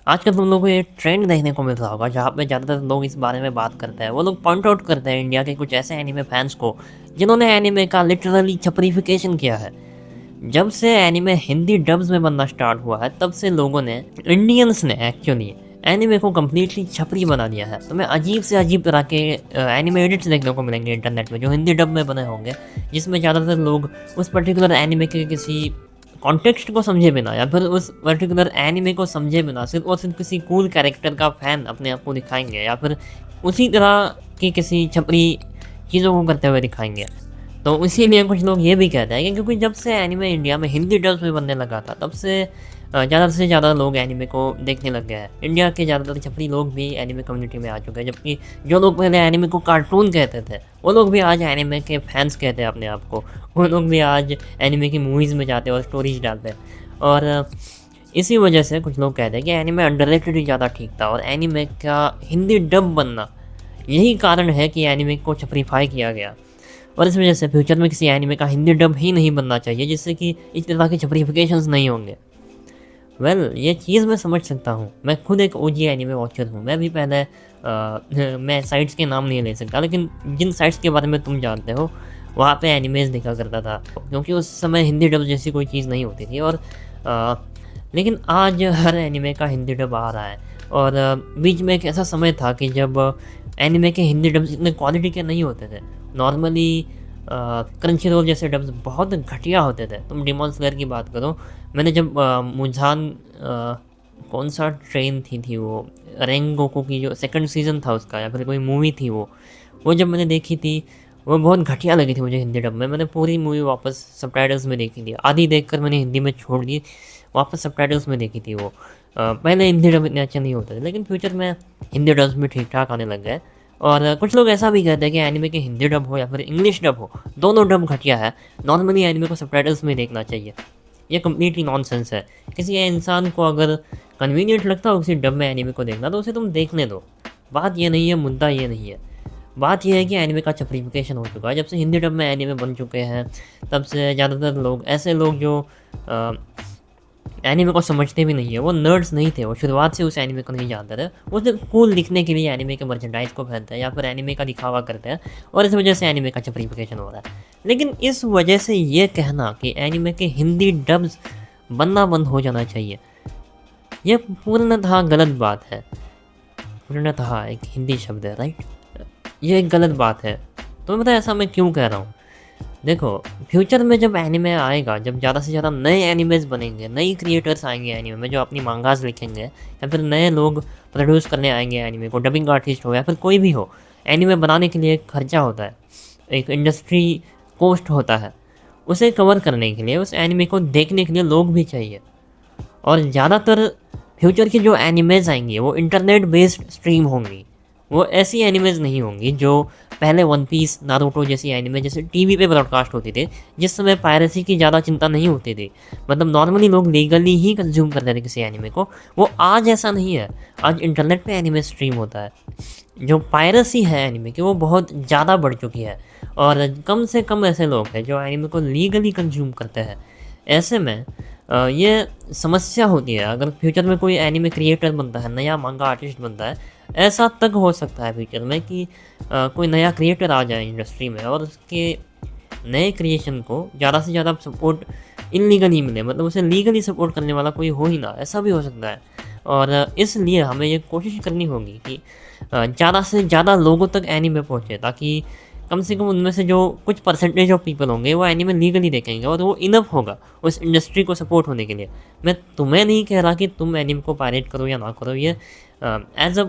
आजकल तुम लोगों को ये ट्रेंड देखने को मिल रहा होगा जहाँ पे ज़्यादातर लोग इस बारे में बात करते हैं। वो लोग पॉइंट आउट करते हैं इंडिया के कुछ ऐसे एनिमे फैंस को जिन्होंने एनिमे का लिटरली छपरीफिकेशन किया है। जब से एनिमे हिंदी डब्स में बनना स्टार्ट हुआ है तब से लोगों ने, इंडियंस ने एक्चुअली, एनिमे को कम्प्लीटली छपरी बना दिया है। तुम्हें अजीब से अजीब तरह के एनिमे एडिट्स देखने को मिलेंगे इंटरनेट में जो हिंदी डब में बने होंगे, जिसमें ज़्यादातर लोग उस पर्टिकुलर एनिमे के किसी कॉन्टेक्स्ट को समझे बिना या फिर उस पर्टिकुलर एनिमे को समझे बिना सिर्फ और सिर्फ किसी कूल कैरेक्टर का फैन अपने आप को दिखाएंगे या फिर उसी तरह की किसी छपरी चीज़ों को करते हुए दिखाएंगे। तो इसीलिए कुछ लोग ये भी कहते हैं कि क्योंकि जब से एनिमे इंडिया में हिंदी डब्स में बनने लगा था तब से ज़्यादा लोग एनिमे को देखने लग गए हैं। इंडिया के ज़्यादातर छपरी लोग भी एनिमे कम्युनिटी में आ चुके हैं, जबकि जो लोग पहले एनिमे को कार्टून कहते थे वो लोग भी आज एनिमे के फैंस कहते हैं अपने आप को। वो लोग भी आज एनिमे की मूवीज़ में जाते हैं और स्टोरीज डालते हैं। और इसी वजह से कुछ लोग कहते हैं कि एनिमे अंडररेटेड ही ज़्यादा ठीक था और एनिमे का हिंदी डब बनना यही कारण है कि एनिमे को छपरीफाई किया गया। और इस वजह से फ्यूचर में किसी एनिमे का हिंदी डब ही नहीं बनना चाहिए जिससे कि इस तरह के छपरीफिकेशंस नहीं होंगे। ये चीज़ मैं समझ सकता हूँ। मैं खुद एक ओजी एनिमे वॉचर हूँ। मैं भी पहले मैं साइट्स के नाम नहीं ले सकता, लेकिन जिन साइट्स के बारे में तुम जानते हो वहाँ पे एनिमेज़ देखा करता था, क्योंकि उस समय हिंदी डब जैसी कोई चीज़ नहीं होती थी। और अ, लेकिन आज हर एनिमे का हिंदी डब आ रहा है। और बीच में एक ऐसा समय था कि जब एनिमे के हिंदी डब्स इतने क्वालिटी के नहीं होते थे। नॉर्मली क्रंची रोल जैसे डब्स बहुत घटिया होते थे। तुम डिमॉन स्लेयर की बात करो, मैंने जब मुझान कौन सा ट्रेन थी वो रेंगोकू की जो सेकंड सीज़न था उसका या फिर कोई मूवी थी वो जब मैंने देखी थी वो बहुत घटिया लगी थी मुझे हिंदी डब में। मैंने पूरी मूवी वापस सबटाइटल्स में देखी थी, आधी देखकर मैंने हिंदी में छोड़ दी, वापस सबटाइटल्स में देखी थी वो। पहले हिंदी डब इतने अच्छे नहीं होते थे, लेकिन फ्यूचर में हिंदी डब्स भी ठीक ठाक आने लग गए। और कुछ लोग ऐसा भी कहते हैं कि एनिमे के हिंदी डब हो या फिर इंग्लिश डब हो, दोनों डब घटिया है। नॉर्मली एनिमे को सबटाइटल्स में देखना चाहिए। ये कम्प्लीटली नॉनसेंस है। किसी इंसान को अगर कन्वीनियंट लगता हो किसी डब में एनिमे को देखना तो उसे तुम देखने दो। बात ये नहीं है, मुद्दा ये नहीं है। बात यह है कि एनिमे का छपरीफिकेशन हो चुका है। जब से हिंदी डब में एनिमे बन चुके हैं तब से ज़्यादातर लोग, ऐसे लोग जो एनिमे को समझते भी नहीं है, वो नर्ड्स नहीं थे, वो शुरुआत से उस एनिमे को नहीं जानते थे, वो सिर्फ कूल दिखने के लिए एनिमे के मर्चेंडाइज को पहनते हैं या फिर एनिमे का दिखावा करते हैं, और इस वजह से एनिमे का छपरीफिकेशन हो रहा है। लेकिन इस वजह से ये कहना कि एनिमे के हिंदी डब्स बनना बंद हो जाना चाहिए, ये पूर्णतः गलत बात है। पूर्णतः एक हिंदी शब्द है, राइट? ये एक गलत बात है। तो पता है ऐसा मैं क्यों कह रहा हूँ? देखो, फ्यूचर में जब एनिमे आएगा, जब ज़्यादा से ज़्यादा नए एनिमेज़ बनेंगे, नई क्रिएटर्स आएँगे एनिमे में जो अपनी मांगास लिखेंगे या फिर नए लोग प्रोड्यूस करने आएँगे एनिमे को, डबिंग आर्टिस्ट हो या फिर कोई भी हो, एनिमे बनाने के लिए एक खर्चा होता है, एक इंडस्ट्री कॉस्ट होता है। उसे कवर करने के लिए, उस एनिमे को देखने के लिए लोग भी चाहिए। और ज़्यादातर फ्यूचर की जो एनिमेज़ आएँगी वो इंटरनेट बेस्ड स्ट्रीम होंगी। वो ऐसी एनिमेज़ नहीं होंगी जो पहले वन पीस, नारुतो जैसी एनिमे जैसे टीवी पे ब्रॉडकास्ट होती थी, जिस समय पायरेसी की ज़्यादा चिंता नहीं होती थी। मतलब नॉर्मली लोग लीगली ही कंज़्यूम करते थे किसी एनिमे को। वो आज ऐसा नहीं है। आज इंटरनेट पे एनिमे स्ट्रीम होता है। जो पायरेसी है एनिमे की वो बहुत ज़्यादा बढ़ चुकी है और कम से कम ऐसे लोग हैं जो एनिमे को लीगली कंज़्यूम करते हैं। ऐसे में ये समस्या होती है अगर फ्यूचर में कोई एनिमे क्रिएटर बनता है, नया मांगा आर्टिस्ट बनता है। ऐसा तक हो सकता है फ्यूचर में कि कोई नया क्रिएटर आ जाए इंडस्ट्री में और उसके नए क्रिएशन को ज़्यादा से ज़्यादा सपोर्ट इल्लीगली मिले, मतलब उसे लीगली सपोर्ट करने वाला कोई हो ही ना, ऐसा भी हो सकता है। और इसलिए हमें ये कोशिश करनी होगी कि ज़्यादा से ज़्यादा लोगों तक एनीमे पहुँचे, ताकि कम से कम उनमें से जो कुछ परसेंटेज ऑफ पीपल होंगे वो एनीमे लीगली देखेंगे और वो इनफ होगा उस इंडस्ट्री को सपोर्ट होने के लिए। मैं तुम्हें नहीं कह रहा कि तुम एनीमे को पायरेट करो या ना करो, ये एज अ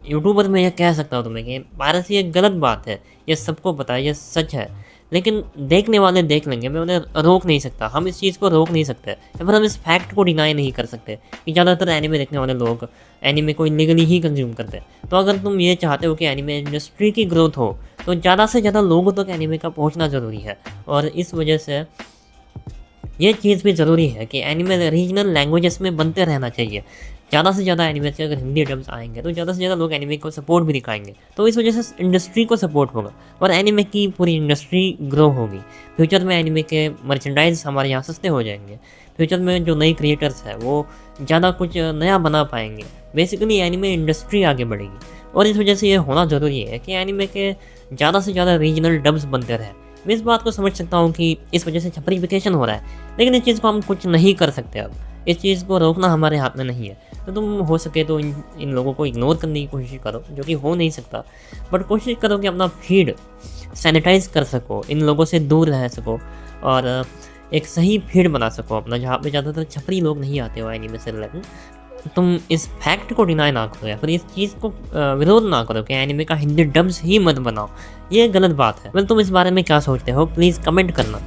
यूट्यूबर मैं ये कह सकता हूँ तुम्हें कि पायरेसी एक गलत बात है, ये सबको पता है, ये सच है। लेकिन देखने वाले देख लेंगे, मैं उन्हें रोक नहीं सकता, हम इस चीज़ को रोक नहीं सकते या फिर हम इस फैक्ट को डिनाई नहीं कर सकते कि ज़्यादातर एनिमे देखने वाले लोग एनिमे को इलीगली ही कंज्यूम करते हैं। तो अगर तुम ये चाहते हो कि एनिमे इंडस्ट्री की ग्रोथ हो तो ज़्यादा से ज़्यादा लोगों तक एनिमे का पहुँचना ज़रूरी है। और इस वजह से ये चीज़ भी ज़रूरी है कि एनिमे रीजनल लैंग्वेजेस में बनते रहना चाहिए। ज़्यादा से ज़्यादा एनिमे के अगर हिंदी डब्स आएँगे तो ज़्यादा से ज़्यादा लोग एनिमे को सपोर्ट भी दिखाएँगे। तो इस वजह से इंडस्ट्री को सपोर्ट होगा और एनिमे की पूरी इंडस्ट्री ग्रो होगी। फ्यूचर में एनिमे के मर्चेंडाइज़ हमारे यहाँ सस्ते हो जाएँगे। फ्यूचर में जो नए क्रिएटर्स हैं वो ज़्यादा कुछ नया बना पाएँगे। बेसिकली एनिमे इंडस्ट्री आगे बढ़ेगी और इस वजह से ये होना ज़रूरी है कि एनिमे के ज़्यादा से ज़्यादा रीजनल डब्स बनते रहें। मैं इस बात को समझ सकता हूँ कि इस वजह से छपरीफिकेशन हो रहा है, लेकिन इस चीज़ को हम कुछ नहीं कर सकते अब। इस चीज़ को रोकना हमारे हाथ में नहीं है। तो तुम हो सके तो इन लोगों को इग्नोर करने की कोशिश करो, जो कि हो नहीं सकता। बट कोशिश करो कि अपना फीड सैनिटाइज़ कर सको, इन लोगों से दूर रह सको और एक सही फीड बना सको अपना, जहाँ पे ज़्यादातर छपरी लोग नहीं आते हो एनिमे से रिलेटेड। तुम इस फैक्ट को डिनाई ना करो या फिर इस चीज़ को विरोध ना करो कि एनिमे का हिंदी डब्स ही मत बनाओ। ये गलत बात है। तुम इस बारे में क्या सोचते हो? प्लीज़ कमेंट करना।